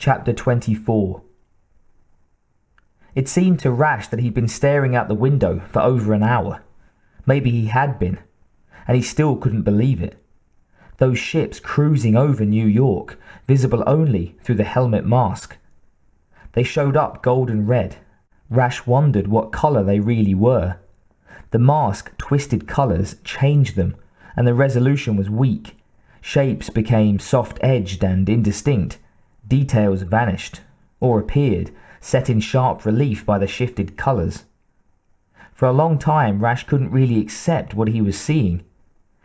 Chapter 24. It seemed to Rash that he'd been staring out the window for over an hour. Maybe he had been, and he still couldn't believe it. Those ships cruising over New York, visible only through the helmet mask. They showed up golden red. Rash wondered what colour they really were. The mask twisted colours, changed them, and the resolution was weak. Shapes became soft-edged and indistinct. Details vanished, or appeared, set in sharp relief by the shifted colours. For a long time, Rash couldn't really accept what he was seeing.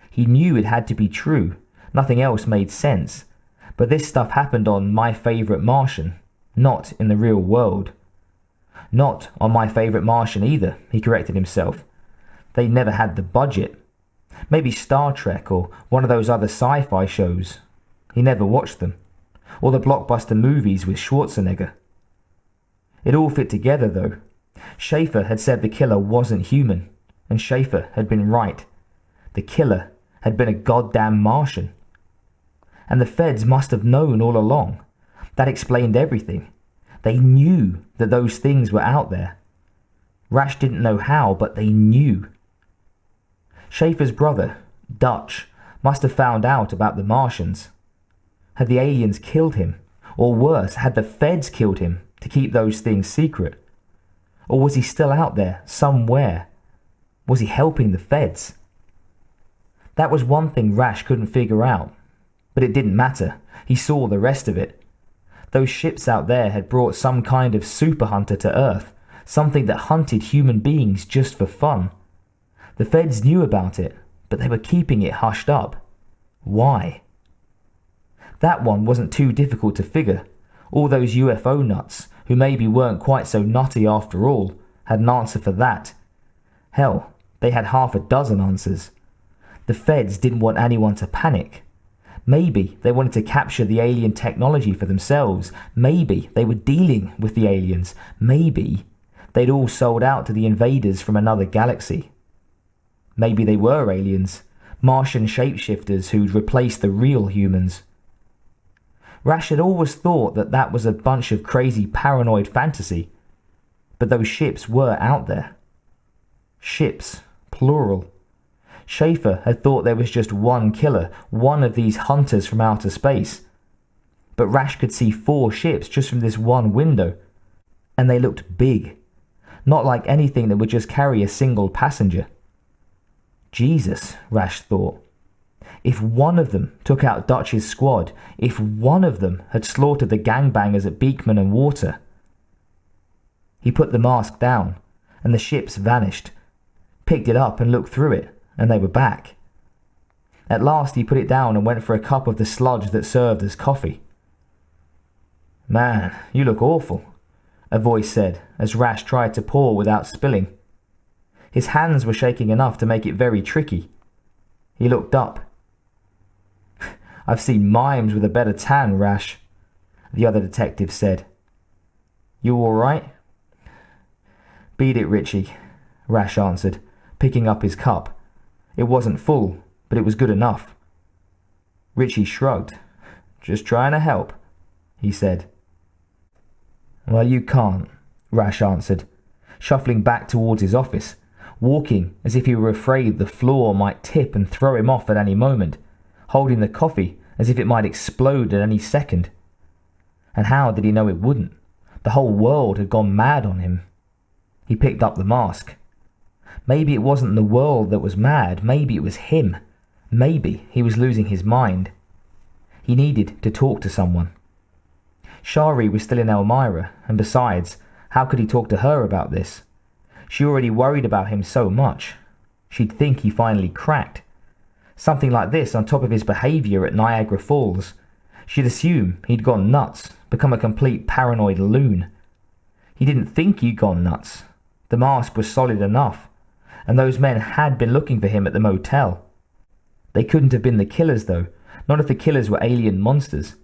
He knew it had to be true. Nothing else made sense. But this stuff happened on My Favourite Martian, not in the real world. Not on My Favourite Martian either, he corrected himself. They never had the budget. Maybe Star Trek or one of those other sci-fi shows. He never watched them. Or the blockbuster movies with Schwarzenegger. It all fit together though. Schaefer had said the killer wasn't human, and Schaefer had been right. The killer had been a goddamn Martian. And the feds must have known all along. That explained everything. They knew that those things were out there. Rash didn't know how, but they knew. Schaefer's brother, Dutch, must have found out about the Martians. Had the aliens killed him? Or worse, had the feds killed him to keep those things secret? Or was he still out there, somewhere? Was he helping the feds? That was one thing Rash couldn't figure out. But it didn't matter. He saw the rest of it. Those ships out there had brought some kind of super hunter to Earth, something that hunted human beings just for fun. The feds knew about it, but they were keeping it hushed up. Why? That one wasn't too difficult to figure. All those UFO nuts, who maybe weren't quite so nutty after all, had an answer for that. Hell, they had half a dozen answers. The feds didn't want anyone to panic. Maybe they wanted to capture the alien technology for themselves. Maybe they were dealing with the aliens. Maybe they'd all sold out to the invaders from another galaxy. Maybe they were aliens, Martian shapeshifters who'd replaced the real humans. Rash had always thought that that was a bunch of crazy paranoid fantasy. But those ships were out there. Ships, plural. Schaefer had thought there was just one killer, one of these hunters from outer space. But Rash could see 4 ships just from this one window. And they looked big. Not like anything that would just carry a single passenger. Jesus, Rash thought. If one of them took out Dutch's squad, if one of them had slaughtered the gangbangers at Beekman and Water. He put the mask down, and the ships vanished. Picked it up and looked through it, and they were back. At last he put it down and went for a cup of the sludge that served as coffee. "Man, you look awful," a voice said, as Rash tried to pour without spilling. His hands were shaking enough to make it very tricky. He looked up. "I've seen mimes with a better tan, Rash," the other detective said. "You all right?" "Beat it, Richie," Rash answered, picking up his cup. It wasn't full, but it was good enough. Richie shrugged. "Just trying to help," he said. "Well, you can't," Rash answered, shuffling back towards his office, walking as if he were afraid the floor might tip and throw him off at any moment, holding the coffee as if it might explode at any second. And how did he know it wouldn't? The whole world had gone mad on him. He picked up the mask. Maybe it wasn't the world that was mad, maybe it was him. Maybe he was losing his mind. He needed to talk to someone. Shari was still in Elmira, and besides, how could he talk to her about this? She already worried about him so much. She'd think he finally cracked. Something like this on top of his behaviour at Niagara Falls. She'd assume he'd gone nuts, become a complete paranoid loon. He didn't think he'd gone nuts. The mask was solid enough, and those men had been looking for him at the motel. They couldn't have been the killers though, not if the killers were alien monsters.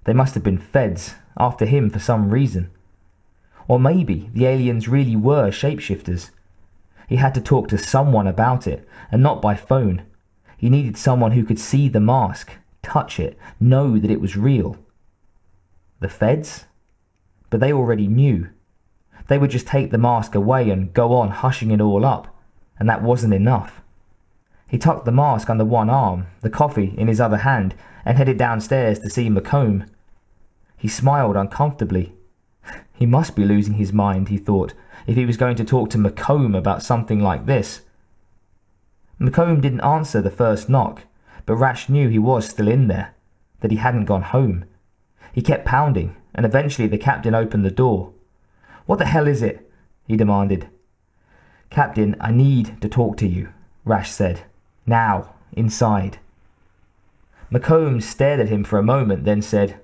They must have been feds, after him for some reason. Or maybe the aliens really were shapeshifters. He had to talk to someone about it, and not by phone. He needed someone who could see the mask, touch it, know that it was real. The feds? But they already knew. They would just take the mask away and go on hushing it all up, and that wasn't enough. He tucked the mask under one arm, the coffee in his other hand, and headed downstairs to see McComb. He smiled uncomfortably. He must be losing his mind, he thought, if he was going to talk to McComb about something like this. McComb didn't answer the first knock, but Rash knew he was still in there, that he hadn't gone home. He kept pounding, and eventually the captain opened the door. "What the hell is it?" he demanded. "Captain, I need to talk to you," Rash said. "Now, inside." McComb stared at him for a moment, then said,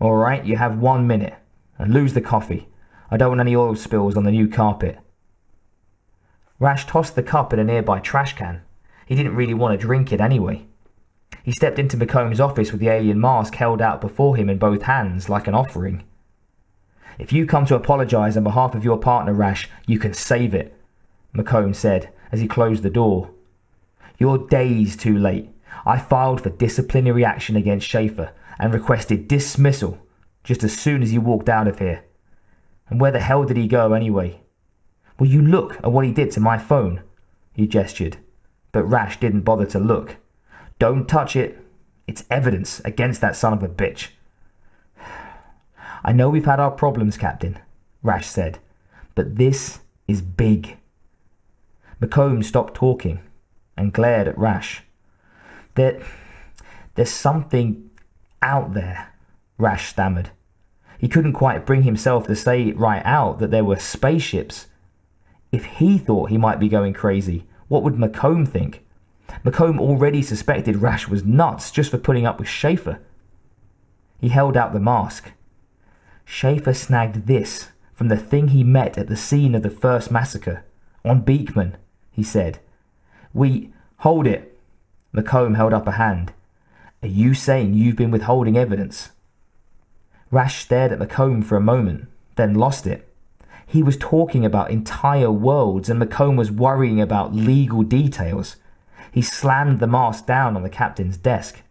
"All right, you have 1 minute, and lose the coffee. I don't want any oil spills on the new carpet." Rash tossed the cup in a nearby trash can. He didn't really want to drink it anyway. He stepped into McComb's office with the alien mask held out before him in both hands like an offering. "If you come to apologize on behalf of your partner, Rash, you can save it," McComb said as he closed the door. "You're days too late. I filed for disciplinary action against Schaefer and requested dismissal just as soon as you walked out of here. And where the hell did he go anyway? Will you look at what he did to my phone?" He gestured, but Rash didn't bother to look. "Don't touch it. It's evidence against that son of a bitch." "I know we've had our problems, Captain," Rash said, "but this is big." McComb stopped talking and glared at Rash. There's something out there," Rash stammered. He couldn't quite bring himself to say it right out that there were spaceships. If he thought he might be going crazy, what would McComb think? McComb already suspected Rash was nuts just for putting up with Schaefer. He held out the mask. "Schaefer snagged this from the thing he met at the scene of the first massacre, on Beekman," he said. Hold it." McComb held up a hand. "Are you saying you've been withholding evidence?" Rash stared at McComb for a moment, then lost it. He was talking about entire worlds, and McComb was worrying about legal details. He slammed the mask down on the captain's desk.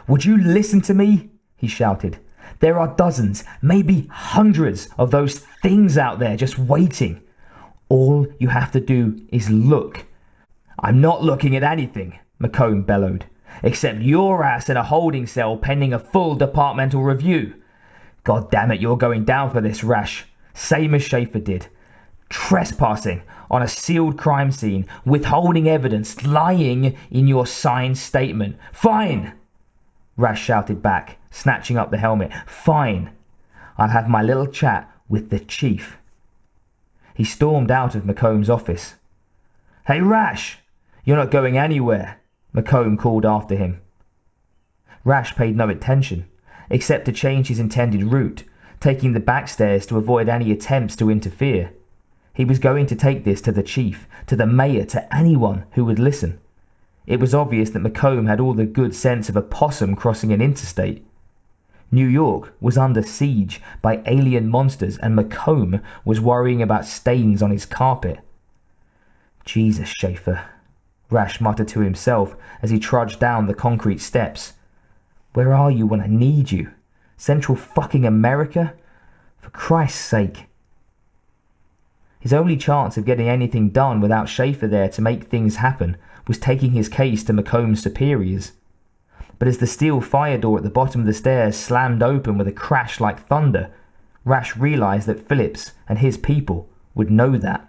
"Would you listen to me?" he shouted. "There are dozens, maybe hundreds of those things out there just waiting. All you have to do is look." "I'm not looking at anything," McComb bellowed, "except your ass in a holding cell pending a full departmental review. God damn it, you're going down for this, Rash. Same as Schaefer did. Trespassing on a sealed crime scene, withholding evidence, lying in your signed statement. Fine!" Rash shouted back, snatching up the helmet. "Fine. I'll have my little chat with the chief." He stormed out of McComb's office. "Hey, Rash! You're not going anywhere," McComb called after him. Rash paid no attention, except to change his intended route, taking the back stairs to avoid any attempts to interfere. He was going to take this to the chief, to the mayor, to anyone who would listen. It was obvious that McComb had all the good sense of a possum crossing an interstate. New York was under siege by alien monsters, and McComb was worrying about stains on his carpet. "Jesus, Schaefer," Rash muttered to himself as he trudged down the concrete steps. "Where are you when I need you? Central fucking America? For Christ's sake." His only chance of getting anything done without Schaefer there to make things happen was taking his case to McComb's superiors. But as the steel fire door at the bottom of the stairs slammed open with a crash like thunder, Rash realized that Phillips and his people would know that.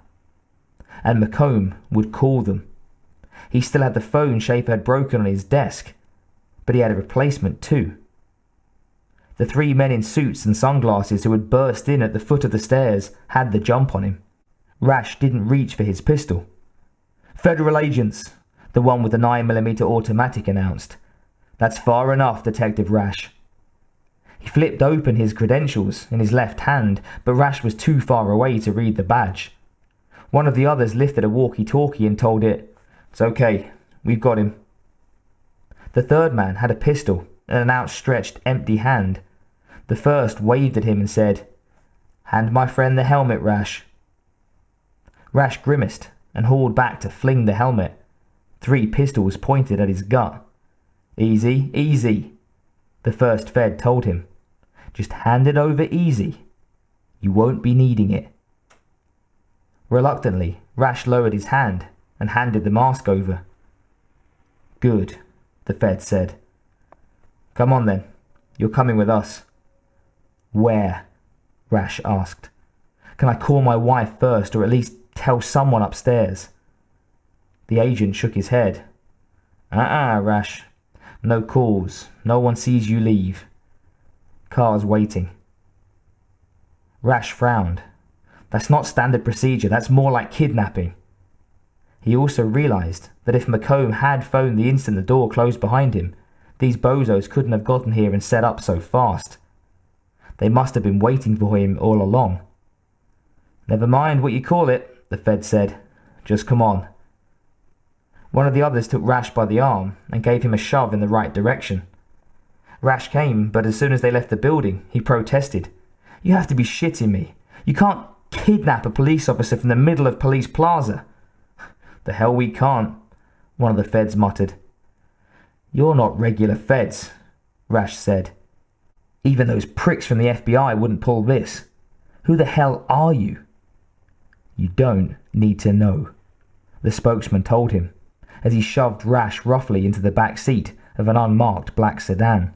And McComb would call them. He still had the phone Schaefer had broken on his desk, but he had a replacement too. The three men in suits and sunglasses who had burst in at the foot of the stairs had the jump on him. Rash didn't reach for his pistol. "Federal agents," the one with the 9mm automatic announced. "That's far enough, Detective Rash." He flipped open his credentials in his left hand, but Rash was too far away to read the badge. One of the others lifted a walkie-talkie and told it, "It's okay, we've got him." The third man had a pistol and an outstretched empty hand. The first waved at him and said, "Hand my friend the helmet, Rash." Rash grimaced and hauled back to fling the helmet. 3 pistols pointed at his gut. "Easy, easy," the first Fed told him. Just hand it over easy. You won't be needing it." Reluctantly, Rash lowered his hand and handed the mask over. "Good," the Fed said. "Come on then. You're coming with us." "Where?" Rash asked. "Can I call my wife first, or at least tell someone upstairs?" The agent shook his head. Rash. No calls. No one sees you leave. Car's waiting." Rash frowned. That's not standard procedure, that's more like kidnapping. He also realized that if McComb had phoned the instant the door closed behind him, these bozos couldn't have gotten here and set up so fast. They must have been waiting for him all along. "Never mind what you call it," the Fed said. "Just come on." One of the others took Rash by the arm and gave him a shove in the right direction. Rash came, but as soon as they left the building, he protested. "You have to be shitting me. You can't kidnap a police officer from the middle of Police Plaza." "The hell we can't," one of the Feds muttered. "You're not regular Feds," Rash said. "Even those pricks from the FBI wouldn't pull this. Who the hell are you?" "You don't need to know," the spokesman told him, as he shoved Rash roughly into the back seat of an unmarked black sedan.